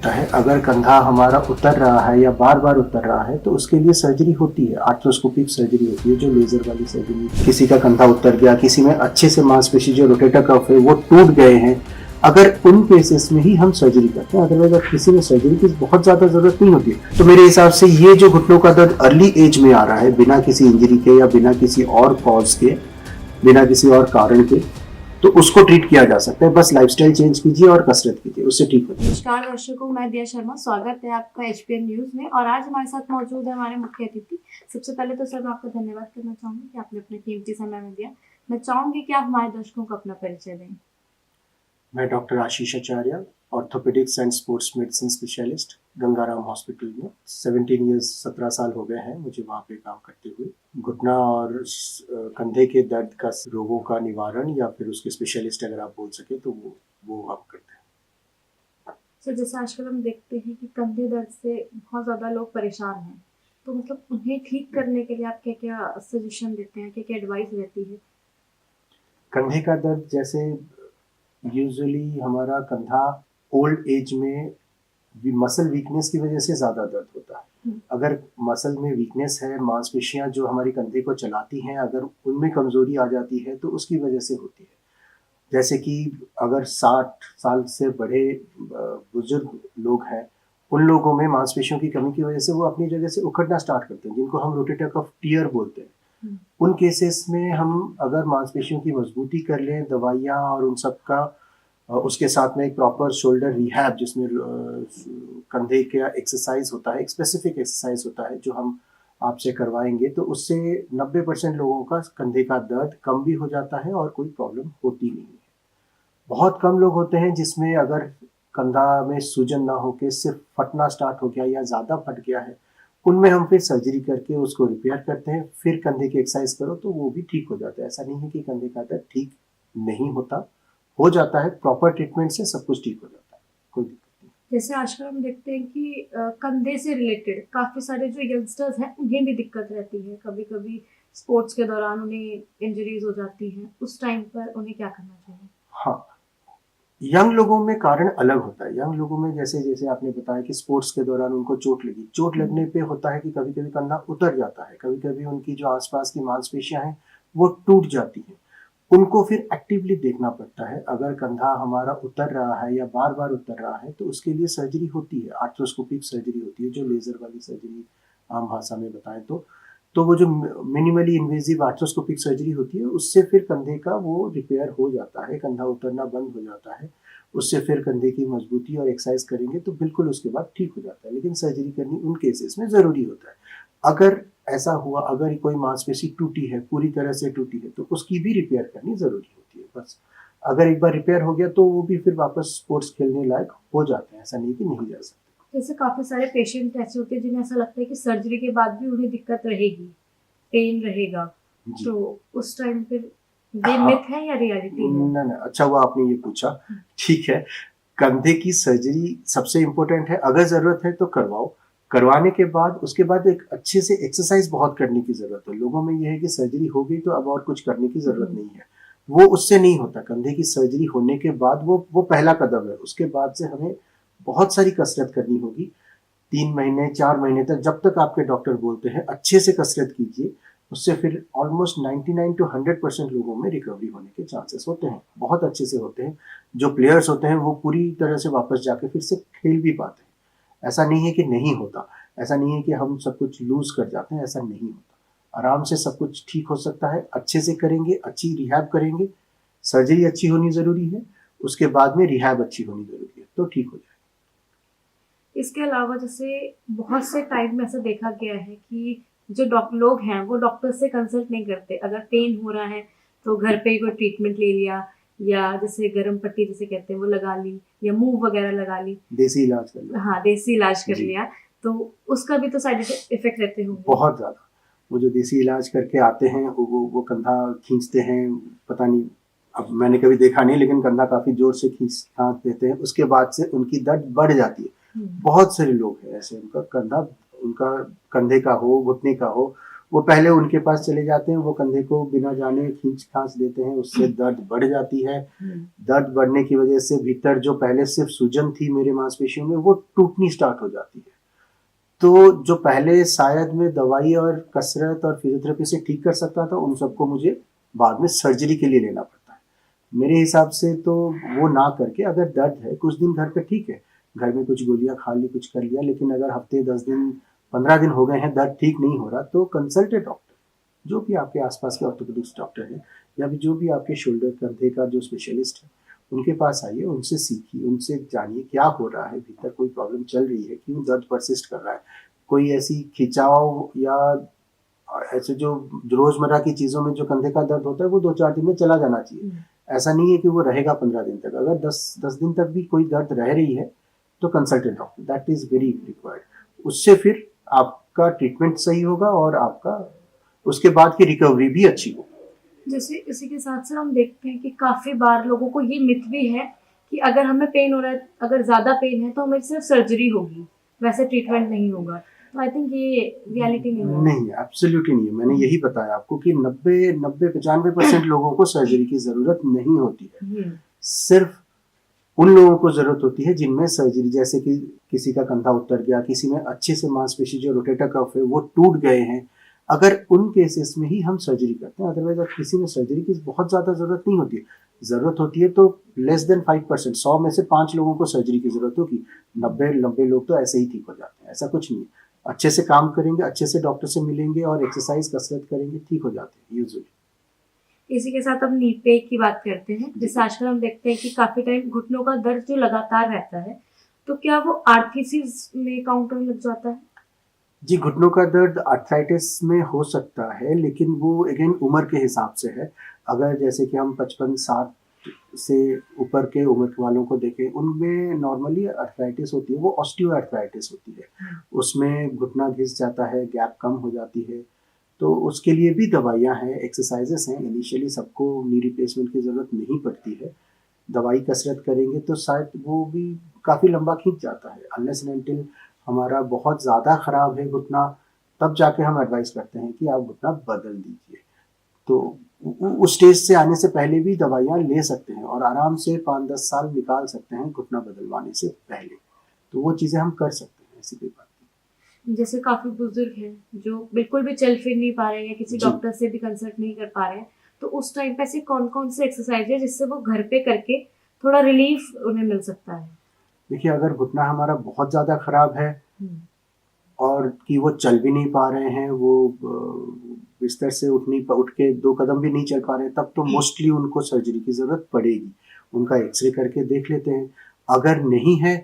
होता है। अगर कंधा हमारा उतर रहा है या बार बार उतर रहा है तो उसके लिए सर्जरी होती है, आर्थ्रोस्कोपिक सर्जरी होती है, जो लेजर वाली सर्जरी। किसी का कंधा उतर गया, किसी में अच्छे से मांसपेशी जो रोटेटर कफ है वो टूट गए हैं, अगर उन केसेस में ही हम सर्जरी करते हैं। अदरवाइज अगर किसी में सर्जरी की बहुत ज्यादा जरूरत नहीं होती है। तो मेरे हिसाब से ये जो घुटनों का दर्द अर्ली एज में आ रहा है बिना किसी इंजरी के या बिना किसी और कॉज के, बिना किसी और कारण के, तो उसको ट्रीट किया जा सकता है। बस लाइफस्टाइल चेंज कीजिए और कसरत कीजिए, उससे ठीक हो जाएगा। नमस्कार दर्शकों, मैं दिया शर्मा, स्वागत है आपका एचपीएन न्यूज में। और आज हमारे साथ मौजूद है हमारे मुख्य अतिथि। सबसे पहले तो सर मैं आपका धन्यवाद करना चाहूंगी कि आपने अपना कीमती समय में दिया। मैं चाहूंगी कि आप हमारे दर्शकों को अपना परिचय दें। मैं doctor Ashish Acharya, orthopaedics and sports medicine specialist, Gangaram hospital में 17 साल हो गए हैं मुझे वहाँ पे काम करते हुए। घुटना और कंधे के दर्द का रोगों का निवारण या फिर उसके स्पेशलिस्ट अगर आप बोल सके तो वो हम करते हैं। सर जैसे आजकल हम देखते हैं कि कंधे दर्द से बहुत ज़्यादा लोग परेशान हैं, तो मतलब उन्हें ठीक करने के लिए आप क्या क्या सजेशन देते हैं, क्या क्या एडवाइस रहती है? कंधे का दर्द जैसे यूजुअली हमारा कंधा ओल्ड एज में मसल वीकनेस की वजह से ज़्यादा दर्द होता है। अगर मसल में वीकनेस है, मांसपेशियां जो हमारी कंधे को चलाती हैं, अगर उनमें कमजोरी आ जाती है तो उसकी वजह से होती है। जैसे कि अगर 60 साल से बड़े बुजुर्ग लोग हैं, उन लोगों में मांसपेशियों की कमी की वजह से वो अपनी जगह से उखड़ना स्टार्ट करते हैं, जिनको हम रोटेटर कफ टियर बोलते हैं। उन केसेस में हम अगर मांसपेशियों की मजबूती कर लें, दवाइयाँ और उन सब का उसके साथ में एक प्रॉपर शोल्डर रिहैब जिसमें कंधे का एक्सरसाइज होता है, एक स्पेसिफिक एक्सरसाइज होता है जो हम आपसे करवाएंगे, तो उससे 90% लोगों का कंधे का दर्द कम भी हो जाता है और कोई प्रॉब्लम होती नहीं है। बहुत कम लोग होते हैं जिसमें अगर कंधा में सूजन ना होके सिर्फ फटना स्टार्ट हो गया या ज़्यादा फट गया है, उनमें हम फिर सर्जरी करके उसको रिपेयर करते हैं, फिर कंधे की एक्सरसाइज करो तो वो भी ठीक हो जाता है। ऐसा नहीं है कि कंधे का दर्द ठीक नहीं होता, हो जाता है। प्रॉपर ट्रीटमेंट से सब कुछ ठीक हो जाता है, कोई दिक्कत नहीं। जैसे आजकल हम देखते हैं कि कंधे से रिलेटेड काफी सारे जो यंगस्टर्स हैं उन्हें भी दिक्कत रहती है। कभी कभी स्पोर्ट्स के दौरान उन्हें इंजरीज हो जाती हैं, उस टाइम पर उन्हें क्या करना चाहिए? हाँ, यंग लोगों में कारण अलग होता है। यंग लोगों में जैसे जैसे आपने बताया कि स्पोर्ट्स के दौरान उनको चोट लगी, चोट लगने पे होता है कि कभी कभी कंधा उतर जाता है, कभी कभी उनकी जो आसपास की मांसपेशियां हैं वो टूट जाती हैं। उनको फिर एक्टिवली देखना पड़ता है। अगर कंधा हमारा उतर रहा है या बार बार उतर रहा है तो उसके लिए सर्जरी होती है, आर्थ्रोस्कोपिक सर्जरी होती है, जो लेजर वाली सर्जरी आम भाषा में बताएं तो वो जो मिनिमली इन्वेजिव आर्थ्रोस्कोपिक सर्जरी होती है उससे फिर कंधे का वो रिपेयर हो जाता है, कंधा उतरना बंद हो जाता है। उससे फिर कंधे की मजबूती और एक्सरसाइज करेंगे तो बिल्कुल उसके बाद ठीक हो जाता है। लेकिन सर्जरी करनी उन केसेस में ज़रूरी होता है। अगर ऐसा हुआ, अगर कोई मांसपेशी टूटी है, पूरी तरह से टूटी है, तो उसकी भी रिपेयर करनी ज़रूरी होती है। बस अगर एक बार रिपेयर हो गया तो वो भी फिर वापस स्पोर्ट्स खेलने लायक हो जाते हैं, ऐसा नहीं कि नहीं जा सकते। जैसे काफी सारे पेशेंट ऐसे होते हैं जिन्हें ऐसा लगता है कि सर्जरी के बाद भी उन्हें दिक्कत रहेगी, पेन रहेगा, तो उस टाइम फिर ये मिथ है या रियलिटी है? ना ना, अच्छा हुआ आपने ये पूछा। ठीक है, कंधे की सर्जरी सबसे इम्पोर्टेंट है। अगर ज़रूरत है तो करवाओ। करवाने के बाद उसके बाद एक अच्छे से एक्सरसाइज बहुत करने की ज़रूरत है। लोगों में यह है कि सर्जरी हो गई तो अब और कुछ करने की ज़रूरत नहीं है। वो उससे नहीं होता। कंधे की सर्जरी होने के बाद वो पहला कदम है। उसके बाद से हमें बहुत सारी कसरत करनी होगी। 3 महीने 4 महीने तक, जब तक आपके डॉक्टर बोलते हैं, अच्छे से कसरत कीजिए। उससे फिर ऑलमोस्ट 99 to 100% लोगों में रिकवरी होने के चांसेस होते हैं, बहुत अच्छे से होते हैं। जो प्लेयर्स होते हैं वो पूरी तरह से वापस जाके फिर से खेल भी पाते हैं। ऐसा नहीं है कि नहीं होता, ऐसा नहीं है कि हम सब कुछ लूज कर जाते हैं, ऐसा नहीं होता। आराम से सब कुछ ठीक हो सकता है। अच्छे से करेंगे, अच्छी रिहैब करेंगे, सर्जरी अच्छी होनी ज़रूरी है, उसके बाद में रिहैब अच्छी होनी ज़रूरी है, तो ठीक हो जाएगा। इसके अलावा जैसे बहुत से टाइम में ऐसा देखा गया है कि जो लोग हैं वो डॉक्टर से कंसल्ट नहीं करते। अगर पेन हो रहा है तो घर पे ही कोई ट्रीटमेंट ले लिया, या जैसे गर्म पट्टी जिसे कहते हैं वो लगा ली, या मूव वगैरह लगा ली, देसी इलाज कर लो। हाँ देसी इलाज कर लिया। तो उसका भी तो साइड इफेक्ट रहते होंगे। बहुत ज़्यादा। वो जो देसी इलाज करके आते हैं वो कंधा खींचते हैं, पता नहीं, अब मैंने कभी देखा नहीं, लेकिन कंधा काफ़ी ज़ोर से खींच देते हैं। उसके बाद से उनकी दर्द बढ़ जाती है। बहुत सारे लोग हैं ऐसे, उनका कंधा, उनका कंधे का हो, घुटने का हो, वो पहले उनके पास चले जाते हैं, वो कंधे को बिना जाने खींच खांच देते हैं, उससे दर्द बढ़ जाती है। दर्द बढ़ने की वजह से भीतर जो पहले सिर्फ सूजन थी मेरे मांसपेशियों में, वो टूटनी स्टार्ट हो जाती है। तो जो पहले शायद मैं दवाई और कसरत और फिजियोथेरेपी से ठीक कर सकता था, उन सबको मुझे बाद में सर्जरी के लिए लेना पड़ता है। मेरे हिसाब से तो वो ना करके, अगर दर्द है कुछ दिन घर पे ठीक है, घर में कुछ गोलियां खा ली, कुछ कर लिया, लेकिन अगर हफ्ते 10 दिन 15 दिन हो गए हैं, दर्द ठीक नहीं हो रहा, तो कंसल्ट ए डॉक्टर, जो भी आपके आसपास के ऑर्थोपेडिक्स डॉक्टर हैं या फिर जो भी आपके शोल्डर कंधे का जो स्पेशलिस्ट है, उनके पास आइए, उनसे सीखिए, उनसे जानिए क्या हो रहा है, भीतर कोई प्रॉब्लम चल रही है, क्यों दर्द परसिस्ट कर रहा है, कोई ऐसी खिंचाव या ऐसे जो रोजमर्रा की चीजों में जो कंधे का दर्द होता है वो 2-4 दिन में चला जाना चाहिए। ऐसा नहीं है कि वो रहेगा 15 दिन तक। अगर 10 दिन तक भी कोई दर्द रह रही है तो consult A doctor, that is very required. उससे फिर आपका ट्रीटमेंट सही होगा और आपका उसके बाद की रिकवरी भी अच्छी होगी। जैसे इसी के साथ हम देखते हैं कि काफी बार लोगों को ये मिथ भी है कि अगर हमें पेन हो रहा है, अगर ज्यादा पेन है तो हमें सिर्फ सर्जरी होगी, वैसे ट्रीटमेंट नहीं होगा। तो आई थिंक ये रियलिटी नहीं है। नहीं, एब्सोल्युटली नहीं है। मैंने यही बताया आपको कि 90-95% लोगों को सर्जरी की जरूरत नहीं होती है। सिर्फ उन लोगों को जरूरत होती है जिनमें सर्जरी, जैसे कि किसी का कंधा उतर गया, किसी में अच्छे से मांसपेशी जो रोटेटर कफ है वो टूट गए हैं, अगर उन केसेस में ही हम सर्जरी करते हैं। अदरवाइज अगर किसी में सर्जरी की बहुत ज्यादा जरूरत नहीं होती है, जरूरत होती है तो लेस देन 5%, 100 में से 5 लोगों को सर्जरी की जरूरत होगी, 90 लोग तो ऐसे ही ठीक हो जाते हैं। ऐसा कुछ नहीं है, अच्छे से काम करेंगे, अच्छे से डॉक्टर से मिलेंगे और एक्सरसाइज कसरत करेंगे, ठीक हो जाते हैं यूजुअली। इसी के साथ अब नी पेन की बात करते हैं। जैसे आजकल हम देखते हैं कि काफी टाइम घुटनों का दर्द जो लगातार रहता है, तो क्या वो आर्थराइटिस में काउंट होने लग जाता है? जी, घुटनों का दर्द आर्थराइटिस में हो सकता है, लेकिन वो अगेन उम्र के हिसाब से है। अगर जैसे कि हम 55-60 से ऊपर के उम्र वालों को देखें, उनमें नॉर्मली आर्थराइटिस होती है, वो ऑस्टियो आर्थराइटिस होती है। उसमें घुटना घिस जाता है, गैप कम हो जाती है, तो उसके लिए भी दवाइयाँ हैं, एक्सरसाइजेस हैं। इनिशियली सबको नी रिप्लेसमेंट की ज़रूरत नहीं पड़ती है। दवाई कसरत करेंगे तो शायद वो भी काफ़ी लंबा खींच जाता है। अनलेस एंड अनटिल हमारा बहुत ज़्यादा ख़राब है घुटना, तब जाके हम एडवाइस करते हैं कि आप घुटना बदल दीजिए। तो उस स्टेज से आने से पहले भी दवाइयाँ ले सकते हैं और आराम से 5-10 साल निकाल सकते हैं घुटना बदलवाने से पहले। तो वो चीज़ें हम कर सकते हैं, ऐसी कोई बात नहीं। जैसे काफी बुजुर्ग हैं जो बिल्कुल भी चल फिर नहीं पा रहे हैं, किसी जी। डॉक्टर से भी कंसल्ट नहीं कर पा रहे हैं, तो उस टाइम पे ऐसे कौन कौन से एक्सरसाइज है जिससे वो घर पे करके थोड़ा रिलीफ उन्हें मिल सकता है? देखिए, अगर घुटना हमारा बहुत ज़्यादा ख़राब है और कि वो चल भी नहीं पा रहे हैं, वो बिस्तर से उठ के 2 कदम भी नहीं चल पा रहे, तब तो मोस्टली उनको सर्जरी की ज़रूरत पड़ेगी। उनका एक्सरे करके देख लेते हैं। अगर नहीं है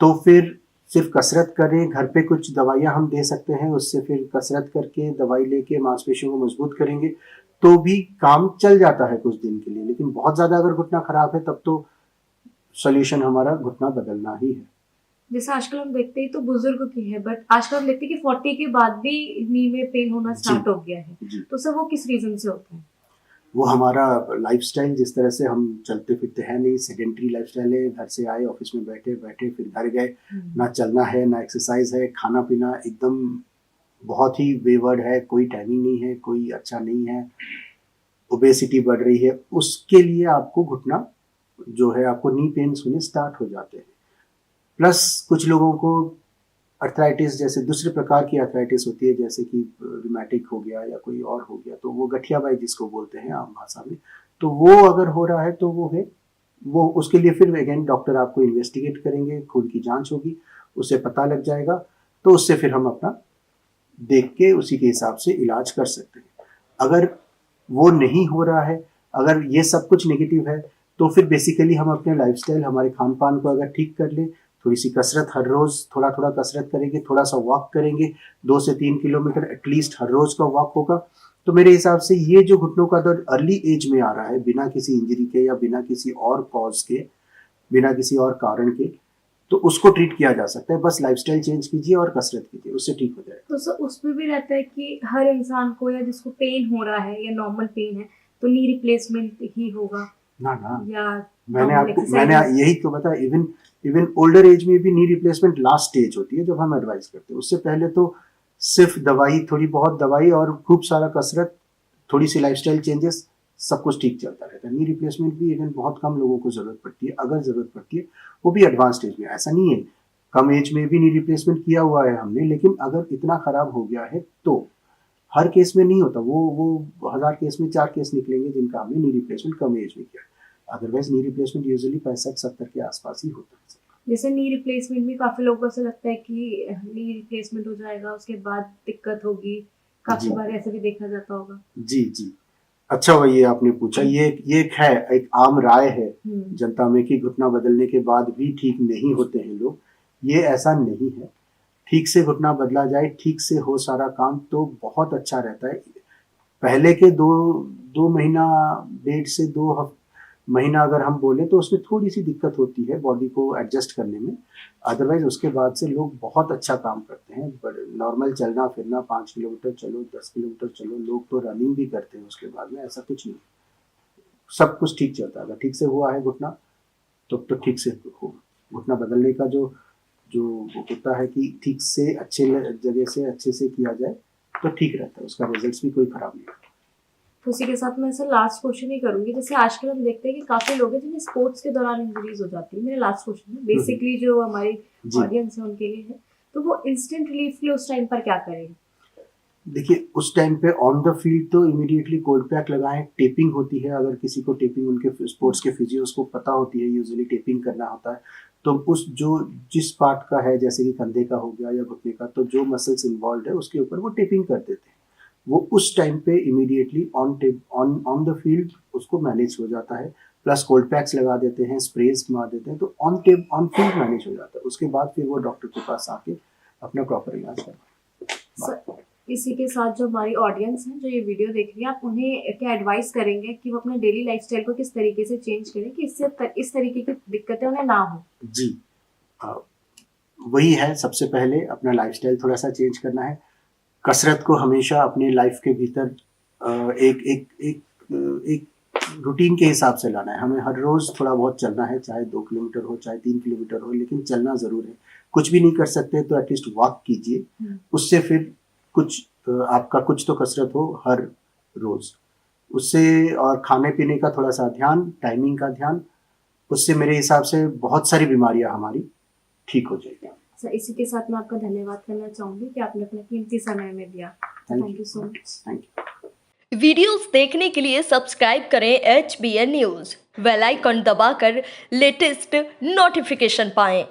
तो फिर सिर्फ कसरत करें, घर पे कुछ दवाइयाँ हम दे सकते हैं, उससे फिर कसरत करके दवाई लेके मांसपेशियों को मजबूत करेंगे तो भी काम चल जाता है कुछ दिन के लिए। लेकिन बहुत ज़्यादा अगर घुटना ख़राब है तब तो सॉल्यूशन हमारा घुटना बदलना ही है। जैसे आजकल हम देखते हैं तो बुजुर्ग की है, बट आजकल हम देखते हैं कि 40 के बाद भी नी में पेन होना स्टार्ट हो गया है, तो सर वो किस रीजन से होता है? वो हमारा लाइफस्टाइल, जिस तरह से हम चलते फिरते हैं नहीं, सेडेंट्री लाइफस्टाइल है। घर से आए, ऑफिस में बैठे फिर घर गए, ना चलना है ना एक्सरसाइज है, खाना पीना एकदम बहुत ही बेवर्ड है, कोई टाइमिंग नहीं है, कोई अच्छा नहीं है, ओबेसिटी बढ़ रही है, उसके लिए आपको घुटना जो है, आपको नी पेन्स होने स्टार्ट हो जाते हैं। प्लस कुछ लोगों को अर्थराइटिस जैसे दूसरे प्रकार की अर्थराइटिस होती है, जैसे कि रूमेटिक हो गया या कोई और हो गया, तो वो गठियाबाई जिसको बोलते हैं आम भाषा में, तो वो अगर हो रहा है तो वो है, वो उसके लिए फिर अगेन डॉक्टर आपको इन्वेस्टिगेट करेंगे, खून की जांच होगी, उससे पता लग जाएगा, तो उससे फिर हम अपना देख के उसी के हिसाब से इलाज कर सकते हैं। अगर वो नहीं हो रहा है, अगर ये सब कुछ नेगेटिव है, तो फिर बेसिकली हम अपने लाइफस्टाइल, हमारे खान पान को अगर ठीक कर लें, थोड़ी सी कसरत हर रोज थोड़ा थोड़ा कसरत करेंगे, थोड़ा सा वॉक करेंगे, 2 से 3 किलोमीटर एटलीस्ट हर रोज का वॉक होगा, तो मेरे हिसाब से ये जो घुटनों का दर्द अर्ली एज में आ रहा है, बिना किसी इंजरी के या बिना किसी और कॉज के, बिना किसी और कारण के, तो उसको ट्रीट किया जा सकता है। बस लाइफस्टाइल चेंज कीजिए और कसरत कीजिए, उससे ठीक हो जाएगा। तो सर उसमें भी रहता है कि हर इंसान को, या जिसको पेन हो रहा है या नॉर्मल पेन है, तो नी रिप्लेसमेंट ही होगा ना ना, या मैंने यही तो बताया, इवन ओल्डर एज में भी नी रिप्लेसमेंट लास्ट स्टेज होती है जब हम एडवाइस करते हैं। उससे पहले तो सिर्फ दवाई, थोड़ी बहुत दवाई और खूब सारा कसरत, थोड़ी सी लाइफस्टाइल चेंजेस, सब कुछ ठीक चलता रहता है। नी रिप्लेसमेंट भी इवन बहुत कम लोगों को जरूरत पड़ती है, अगर जरूरत पड़ती है वो भी एडवांस स्टेज में। ऐसा नहीं है, कम एज में भी नी रिप्लेसमेंट किया हुआ है हमने, लेकिन अगर इतना खराब हो गया है तो हर केस में नहीं होता। वो 1000 केस में 4 केस निकलेंगे जिनका हमने नी रिप्लेसमेंट कम एज में किया। अदरवाइज नी रिप्लेसमेंट यूजुअली 65-70 के आसपास ही होता है। जैसे नी रिप्लेसमेंट में काफी लोगों को ऐसा लगता है कि नी रिप्लेसमेंट हो जाएगा उसके बाद दिक्कत होगी, काफी जी बार ऐसा भी देखा जाता होगा। जी जी, अच्छा हुआ ये आपने पूछा। ये एक आम राय है जनता में कि घुटना बदलने के बाद भी ठीक नहीं होते हैं लोग। ये ऐसा नहीं है, ठीक से घुटना बदला जाए, ठीक से हो सारा काम तो बहुत अच्छा रहता है। पहले के 2 महीना, 1.5 से 2 महीना अगर हम बोले तो उसमें थोड़ी सी दिक्कत होती है बॉडी को एडजस्ट करने में। अदरवाइज उसके बाद से लोग बहुत अच्छा काम करते हैं। नॉर्मल चलना फिरना, 5 किलोमीटर चलो, 10 किलोमीटर चलो, लोग तो रनिंग भी करते हैं उसके बाद में, ऐसा कुछ नहीं। सब कुछ ठीक चलता है। अगर ठीक से हुआ है घुटना तो ठीक से हो। घुटना बदलने का जो होता है कि ठीक से अच्छे जगह से अच्छे से किया जाए तो ठीक रहता है, उसका रिजल्ट भी कोई खराब नहीं। तो उसी के साथ मैं ऐसा लास्ट क्वेश्चन ही करूंगी। जैसे आजकल हम देखते हैं कि काफी लोग हैं जिन्हें स्पोर्ट्स के दौरान इंजरीज हो जाती है। मेरा लास्ट क्वेश्चन है, बेसिकली जो हमारी ऑडियंस है उनके लिए है, तो वो इंस्टेंट रिलीफ के लिए उस टाइम पर क्या करें? देखिए, उस टाइम पे ऑन द फील्ड तो इमीडिएटली कोल्ड पैक लगाएं। टेपिंग होती है, अगर किसी को टेपिंग, उनके स्पोर्ट्स के फिजियोस को पता होती है यूजुअली टेपिंग करना होता है, तो उस जिस पार्ट का है, जैसे कि कंधे का हो गया या घुटने का, तो जो मसल्स इन्वॉल्व है उसके ऊपर वो टेपिंग कर देते हैं। वो उस टाइम पे इमीडिएटली ऑन द फील्ड उसको मैनेज हो जाता है। प्लस कोल्ड पैक्स लगा देते हैं, स्प्रेज मार देते हैं, तो ऑन फील्ड मैनेज हो जाता है। उसके बाद फिर वो डॉक्टर के पास आके अपना प्रॉपर इलाज करवाएं। इसी के साथ जो हमारी ऑडियंस है जो ये वीडियो देख रही है, आप उन्हें क्या एडवाइस करेंगे कि वो अपने डेली लाइफस्टाइल को किस तरीके से चेंज करें कि इससे इस तरीके की दिक्कतें उन्हें ना हो? जी, वही है, सबसे पहले अपना लाइफस्टाइल थोड़ा सा चेंज करना है। कसरत को हमेशा अपने लाइफ के भीतर एक रूटीन के हिसाब से लाना है। हमें हर रोज थोड़ा बहुत चलना है, चाहे 2 किलोमीटर हो, चाहे 3 किलोमीटर हो, लेकिन चलना जरूर है। कुछ भी नहीं कर सकते तो एटलीस्ट वॉक कीजिए, उससे फिर कुछ आपका कुछ तो कसरत हो हर रोज उससे। और खाने पीने का थोड़ा सा ध्यान, टाइमिंग का ध्यान, उससे मेरे हिसाब से बहुत सारी बीमारियां हमारी ठीक हो जाएगी। सर, इसी के साथ मैं आपका धन्यवाद करना चाहूंगी कि आपने अपना कीमती समय में दिया। Thank you so much. Thank you. Videos देखने के लिए सब्सक्राइब करें HBN न्यूज़, बेल आइकन दबाकर लेटेस्ट नोटिफिकेशन पाएं।